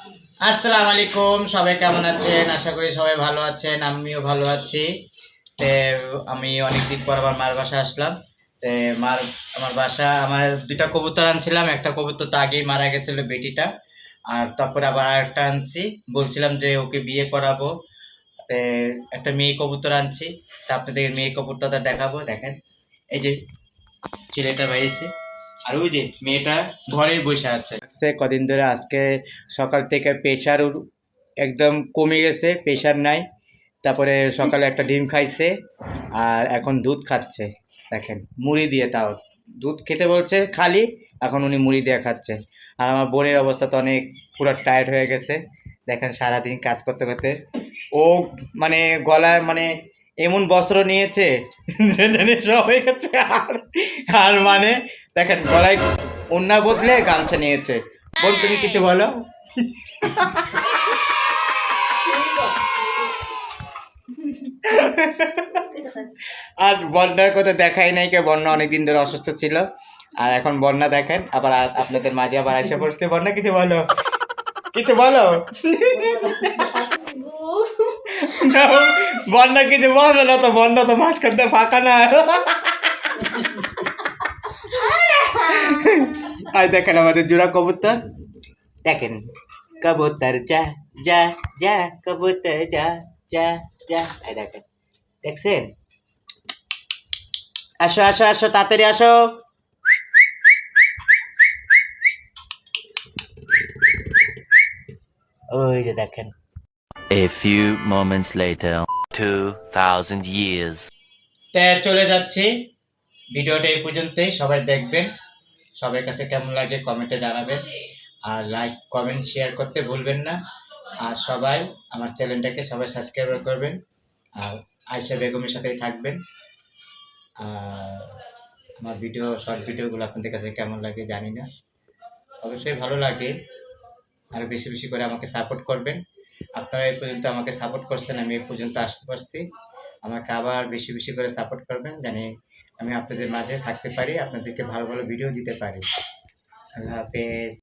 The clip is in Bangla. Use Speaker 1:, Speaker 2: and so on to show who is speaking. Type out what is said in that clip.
Speaker 1: আসসালামু আলাইকুম, সবাই কেমন আছেন? আশা করি সবাই ভালো আছেন, আমিও ভালো আছি। তে আমি অনেকদিন পর আবার মার বাসা আসলাম। তে মার আমার বাসা আমার দুইটা কবুতর আনছিলাম, একটা কবুতর তো আগেই মারা গেছিল বেটিটা, আর তারপরে আবার আরেকটা আনছি। বলছিলাম যে ওকে বিয়ে করাবো। তে একটা মেয়ে কবুতর আনছি, তা আপনাদের মেয়ে কবুতরটা দেখাবো। দেখেন, এই যে ছেলেটা বাইছে, আর ওই যে মেয়েটা ঘরেই বসে আছে। কদিন ধরে আজকে সকাল থেকে প্রেশার একদম কমে গেছে, প্রেশার নাই। তারপরে সকালে একটা ডিম খাইছে, আর এখন দুধ খাচ্ছে। দেখেন, মুড়ি দিয়ে, তাও দুধ খেতে বলছে খালি, এখন উনি মুড়ি দিয়ে খাচ্ছে। আর আমার বোনের অবস্থা তো অনেক পুরো টায়ার্ড হয়ে গেছে। দেখেন, সারাদিন কাজ করতে করতে ও মানে গলায় মানে এমন বস্ত্র নিয়েছে যে জানি সব হয়ে গেছে। আর মানে দেখেন, গলায় ওড়না বদলে গামছা নিয়েছে। বোন, তুমি কিছু বলো। আর বন্যার কথা দেখাই নাই, কে বন্যা অনেকদিন ধরে অসুস্থ ছিল, আর এখন বন্যা দেখেন আবার আপনাদের মাঝে আবার এসে পড়ছে। বন্যা, কিছু বলো, কিছু বলো। না, বন্যা কিছু বলবে না তো, বন্যা তো মাঝখানটা ফাঁকা না। আর দেখেন আমাদের জোড়া কবুতর, দেখেন, কবুতর যা যা যা, কবুতর যা যা যা। এই দেখেন, দেখছেন? আসো আসো আসো, তাড়াতাড়ি আসো। ওই যে দেখেন।
Speaker 2: A few moments later, 2000 years.
Speaker 1: চলে যাচ্ছি, ভিডিওটা এই পর্যন্তই। সবাই দেখবেন, সবার কাছে কেমন লাগে কমেন্টে জানাবেন, আর লাইক কমেন্ট শেয়ার করতে ভুলবেন না। আর সবাই আমার চ্যানেলটাকে সবাই সাবস্ক্রাইব করবেন, আর আয়েশা বেগমের সাথেই থাকবেন। আর আমার ভিডিও, শর্ট ভিডিওগুলো আপনাদের কাছে কেমন লাগে জানি না, অবশ্যই ভালো লাগে। আরও বেশি বেশি করে আমাকে সাপোর্ট করবেন। আপনারা এই পর্যন্ত আমাকে সাপোর্ট করছেন, আমি এই পর্যন্ত আসতে পারছি। আমাকে আবার বেশি বেশি করে সাপোর্ট করবেন, জানি আমি আপনাদের মাঝে থাকতে পারি, আপনাদেরকে ভালো ভালো ভিডিও দিতে পারি। আল্লাহ হাফেজ।